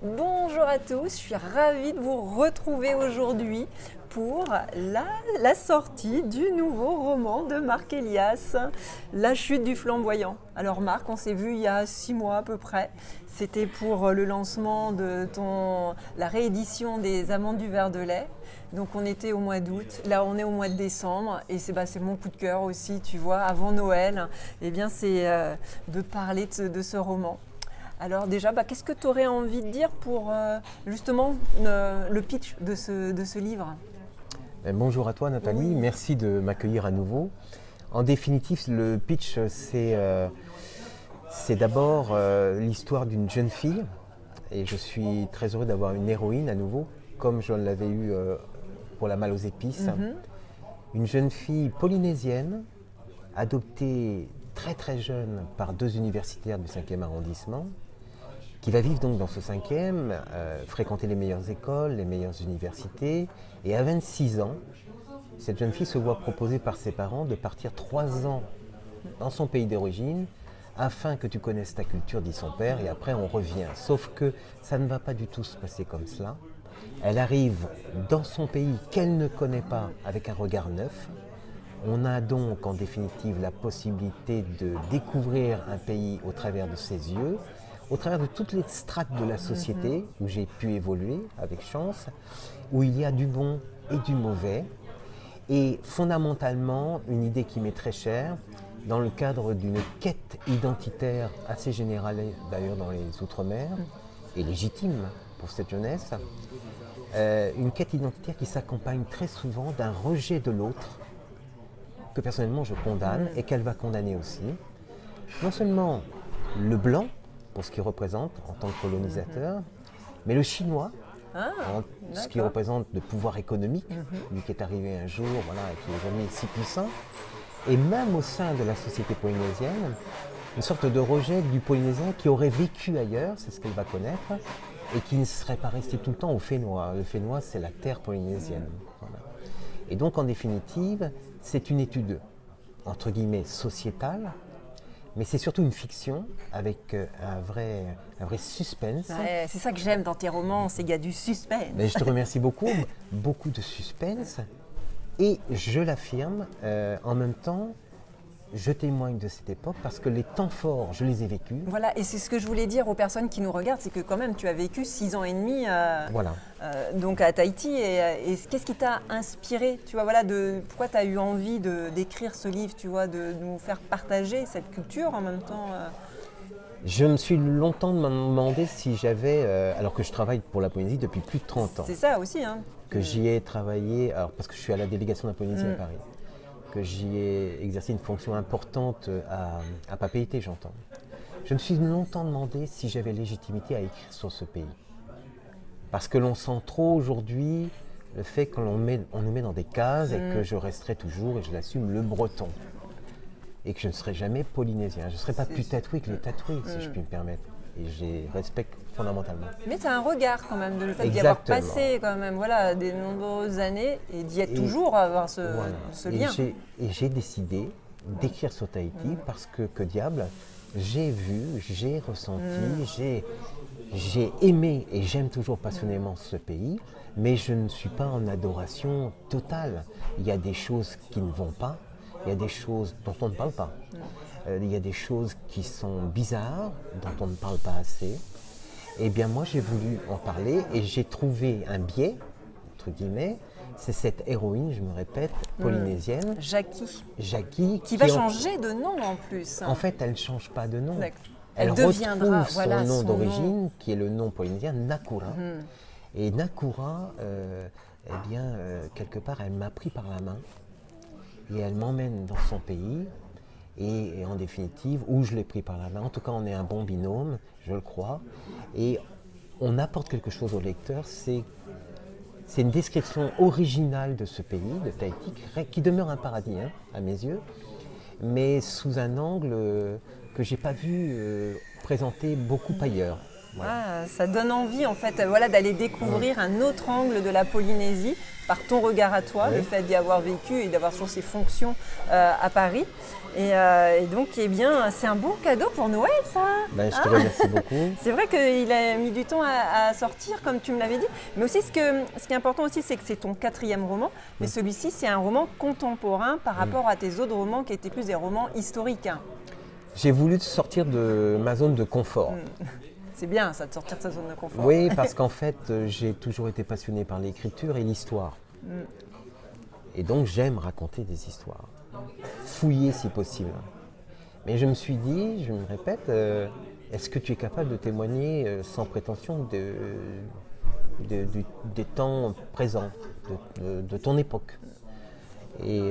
Bonjour à tous, je suis ravie de vous retrouver aujourd'hui pour la sortie du nouveau roman de Marc Elias, La chute du flamboyant. Alors Marc, on s'est vu il y a 6 mois à peu près, c'était pour le lancement de la réédition des Amants du verre de lait. Donc on était au mois d'août, là on est au mois de décembre et c'est mon coup de cœur aussi, tu vois, avant Noël, c'est de parler de ce roman. Alors déjà, qu'est-ce que tu aurais envie de dire pour justement le pitch de ce livre? Bonjour à toi Nathalie, merci de m'accueillir à nouveau. En définitive, le pitch, c'est d'abord l'histoire d'une jeune fille et je suis très heureux d'avoir une héroïne à nouveau, comme je l'avais eu pour La Malle aux épices. Une jeune fille polynésienne, adoptée très très jeune par 2 universitaires du 5e arrondissement, qui va vivre donc dans ce 5e, fréquenter les meilleures écoles, les meilleures universités. Et à 26 ans, cette jeune fille se voit proposer par ses parents de partir 3 ans dans son pays d'origine afin que tu connaisses ta culture, dit son père, et après on revient. Sauf que ça ne va pas du tout se passer comme cela. Elle arrive dans son pays qu'elle ne connaît pas avec un regard neuf. On a donc en définitive la possibilité de découvrir un pays au travers de ses yeux, au travers de toutes les strates de la société où j'ai pu évoluer avec chance, où il y a du bon et du mauvais. Et fondamentalement, une idée qui m'est très chère, dans le cadre d'une quête identitaire assez générale d'ailleurs dans les Outre-mer, et légitime pour cette jeunesse, une quête identitaire qui s'accompagne très souvent d'un rejet de l'autre, que personnellement je condamne et qu'elle va condamner aussi. Non seulement le blanc, pour ce qu'il représente en tant que colonisateur, mais le chinois, ce qui représente le pouvoir économique, lui qui est arrivé un jour, voilà, et qui est aujourd'hui si puissant, et même au sein de la société polynésienne, une sorte de rejet du polynésien qui aurait vécu ailleurs, c'est ce qu'elle va connaître, et qui ne serait pas resté tout le temps au Fénois. Le Fénois, c'est la terre polynésienne. Voilà. Et donc, en définitive, c'est une étude, entre guillemets, sociétale, mais c'est surtout une fiction avec un vrai suspense. Ouais, c'est ça que j'aime dans tes romans, c'est qu'il y a du suspense. Mais je te remercie beaucoup, beaucoup de suspense. Et je l'affirme, en même temps, je témoigne de cette époque parce que les temps forts, je les ai vécus. Voilà, et c'est ce que je voulais dire aux personnes qui nous regardent, c'est que quand même tu as vécu 6 ans et demi donc à Tahiti. Et qu'est-ce qui t'a inspiré, tu vois, voilà, pourquoi tu as eu envie d'écrire ce livre, tu vois, de nous faire partager cette culture en même temps Je me suis longtemps demandé si j'avais, alors que je travaille pour la Polynésie depuis plus de 30 ans. C'est ça aussi, hein. Que j'y ai travaillé, alors parce que je suis à la délégation de la Polynésie à Paris, que j'y ai exercé une fonction importante à Papeete, j'entends. Je me suis longtemps demandé si j'avais légitimité à écrire sur ce pays. Parce que l'on sent trop aujourd'hui le fait qu'on nous met dans des cases et que je resterai toujours, et je l'assume, le breton. Et que je ne serai jamais polynésien. Je ne serai pas plus tatoué que les tatoués, si je puis me permettre. Et je les respecte fondamentalement. Mais tu as un regard quand même, de le fait d'y avoir passé quand même, voilà, des nombreuses années et d'y être toujours, à avoir ce lien. Et j'ai décidé d'écrire sur Tahiti parce que diable, j'ai vu, j'ai ressenti, j'ai aimé et j'aime toujours passionnément ce pays, mais je ne suis pas en adoration totale. Il y a des choses qui ne vont pas, il y a des choses dont on ne parle pas. Il y a des choses qui sont bizarres, dont on ne parle pas assez. Eh bien moi j'ai voulu en parler et j'ai trouvé un biais, entre guillemets, c'est cette héroïne, je me répète, polynésienne. Jackie. Qui va changer de nom en plus. En fait, elle ne change pas de nom. Elle deviendra, voilà, son nom d'origine, qui est le nom polynésien, Nakura. Et Nakura, quelque part, elle m'a pris par la main et elle m'emmène dans son pays. Et en définitive, où je l'ai pris par la main, en tout cas on est un bon binôme, je le crois, et on apporte quelque chose au lecteur, c'est une description originale de ce pays, de Tahiti, qui demeure un paradis à mes yeux, mais sous un angle que je n'ai pas vu présenté beaucoup ailleurs. Voilà. Ça donne envie en fait, voilà, d'aller découvrir un autre angle de la Polynésie par ton regard à toi, Oui. le fait d'y avoir vécu et d'avoir sur ses fonctions à Paris. Et donc, eh bien, c'est un beau cadeau pour Noël, ça. Ben, je te remercie beaucoup. C'est vrai qu'il a mis du temps à sortir, comme tu me l'avais dit. Mais aussi, ce qui est important aussi, c'est que c'est ton 4e roman. Mais celui-ci, c'est un roman contemporain par rapport à tes autres romans qui étaient plus des romans historiques. Hein. J'ai voulu sortir de ma zone de confort. C'est bien, ça, de sortir de sa zone de confort. Oui, parce qu'en fait, j'ai toujours été passionné par l'écriture et l'histoire. Et donc, j'aime raconter des histoires. Fouiller si possible. Mais je me suis dit, je me répète, est-ce que tu es capable de témoigner sans prétention des temps présents, de ton époque? Et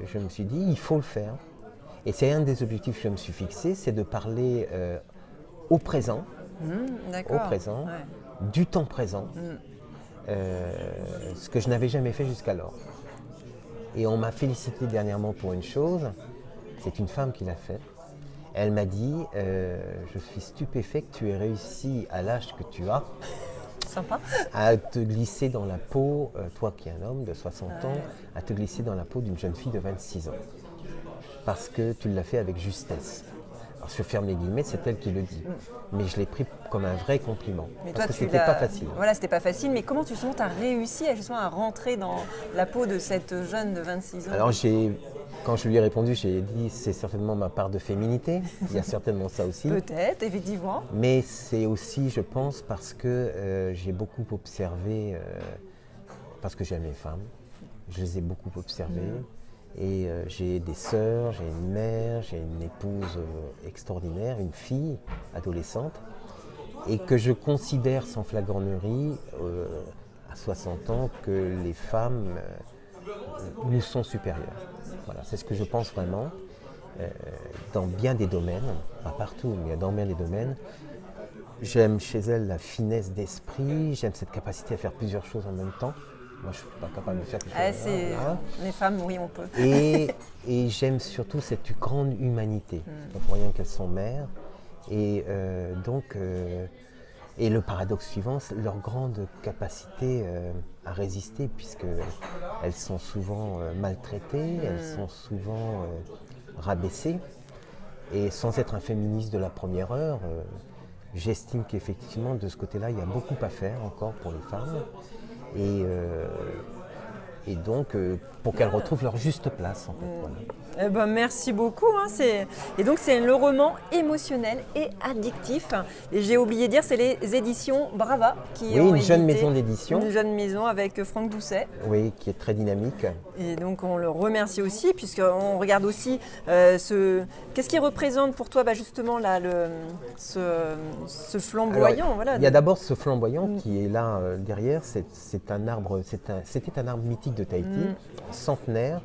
je me suis dit, il faut le faire. Et c'est un des objectifs que je me suis fixé, c'est de parler au présent, D'accord. Ouais. du temps présent, ce que je n'avais jamais fait jusqu'alors. Et on m'a félicité dernièrement pour une chose, c'est une femme qui l'a fait. Elle m'a dit, je suis stupéfait que tu aies réussi à l'âge que tu as, Sympa. à te glisser dans la peau, toi qui es un homme de 60 ans, à te glisser dans la peau d'une jeune fille de 26 ans. Parce que tu l'as fait avec justesse. Alors je ferme les guillemets, c'est elle qui le dit. Mais je l'ai pris comme un vrai compliment. Mais parce toi, que c'était pas facile. Voilà, c'était pas facile. Mais comment tu as réussi justement à rentrer dans la peau de cette jeune de 26 ans? Alors quand je lui ai répondu, j'ai dit c'est certainement ma part de féminité. Il y a certainement ça aussi. Peut-être, effectivement. Mais c'est aussi, je pense, parce que j'ai beaucoup observé, parce que j'aime les femmes. Je les ai beaucoup observées. Et j'ai des sœurs, j'ai une mère, j'ai une épouse extraordinaire, une fille adolescente, et que je considère sans flagornerie, à 60 ans, que les femmes nous sont supérieures. Voilà, c'est ce que je pense vraiment, dans bien des domaines, pas partout, mais dans bien des domaines. J'aime chez elles la finesse d'esprit, j'aime cette capacité à faire plusieurs choses en même temps. Moi, je ne suis pas capable de faire quelque chose. Voilà. Les femmes, oui, on peut. Et j'aime surtout cette grande humanité. Donc, pour rien qu'elles sont mères. Et et le paradoxe suivant, c'est leur grande capacité à résister, puisqu'elles sont souvent maltraitées, elles sont souvent rabaissées. Et sans être un féministe de la première heure, j'estime qu'effectivement, de ce côté-là, il y a beaucoup à faire encore pour les femmes. Et donc, pour qu'elles retrouvent leur juste place, en fait. Voilà. Eh ben, merci beaucoup. Hein, et donc, c'est le roman émotionnel et addictif. Et j'ai oublié de dire, c'est les éditions Brava qui ont une jeune édité maison d'édition. Une jeune maison avec Franck Doucet. Oui, qui est très dynamique. Et donc, on le remercie aussi, puisqu'on regarde aussi qu'est-ce qui représente pour toi justement là, ce flamboyant. Alors, voilà, il y a d'abord ce flamboyant qui est là derrière. C'était un arbre mythique de Tahiti, centenaire,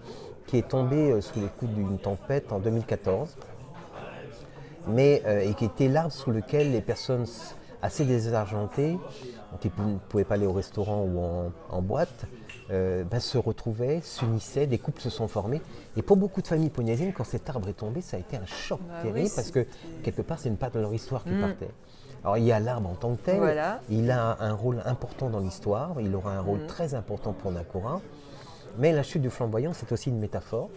qui est tombé sous les coups d'une tempête en 2014, et qui était l'arbre sous lequel les personnes assez désargentées, qui ne pouvaient pas aller au restaurant ou en boîte, se retrouvaient, s'unissaient, des couples se sont formés. Et pour beaucoup de familles polynésiennes, quand cet arbre est tombé, ça a été un choc terrible, parce que quelque part, c'est une part de leur histoire qui partait. Alors il y a l'arbre en tant que tel, Voilà. il a un rôle important dans l'histoire, il aura un rôle très important pour Nakura, mais la chute du flamboyant, c'est aussi une métaphore.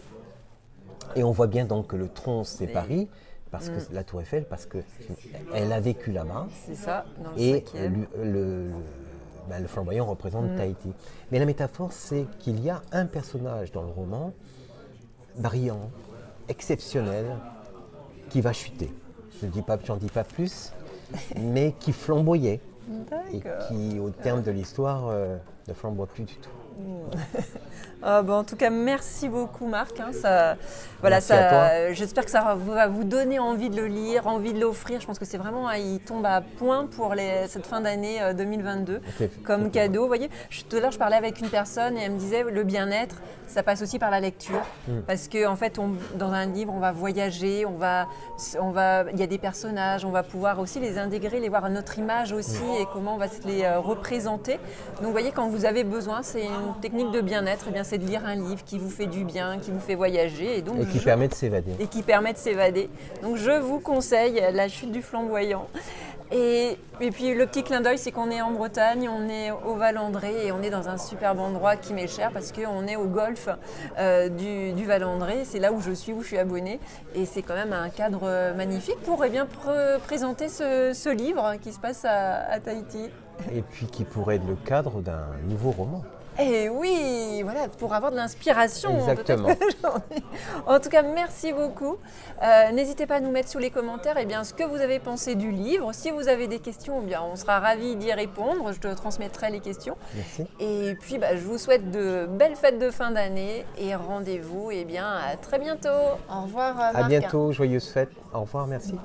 Et on voit bien donc que le tronc, c'est Paris, parce que la Tour Eiffel, parce qu'elle a vécu là-bas. C'est ça, dans le Et 5e. le flamboyant représente Tahiti. Mais la métaphore, c'est qu'il y a un personnage dans le roman, brillant, exceptionnel, qui va chuter. Je n'en dis pas plus, mais qui flamboyait. Et qui, au terme de l'histoire, ne flamboie plus du tout. En tout cas, merci beaucoup Marc. Hein, Merci à toi. J'espère que ça va vous donner envie de le lire, envie de l'offrir. Je pense que c'est vraiment, il tombe à point pour cette fin d'année 2022 comme cadeau. Vous voyez, tout à l'heure, je parlais avec une personne et elle me disait le bien-être, ça passe aussi par la lecture. Parce que en fait, dans un livre, on va voyager, il y a des personnages, on va pouvoir aussi les intégrer, les voir à notre image aussi et comment on va se les représenter. Donc, vous voyez, quand vous avez besoin, c'est une technique de bien-être, c'est de lire un livre qui vous fait du bien, qui vous fait voyager. Et qui permet de s'évader. Donc, je vous conseille La chute du flamboyant. Et puis le petit clin d'œil, c'est qu'on est en Bretagne, on est au Val-André et on est dans un superbe endroit qui m'est cher parce qu'on est au golfe du Val-André. C'est là où je suis abonnée. Et c'est quand même un cadre magnifique pour présenter ce livre qui se passe à Tahiti. Et puis qui pourrait être le cadre d'un nouveau roman. Et oui, voilà, pour avoir de l'inspiration. Exactement. En tout cas, merci beaucoup. N'hésitez pas à nous mettre sous les commentaires ce que vous avez pensé du livre. Si vous avez des questions, on sera ravis d'y répondre. Je te transmettrai les questions. Merci. Et puis, je vous souhaite de belles fêtes de fin d'année et rendez-vous à très bientôt. Au revoir, Marc. À bientôt, joyeuses fêtes. Au revoir, merci.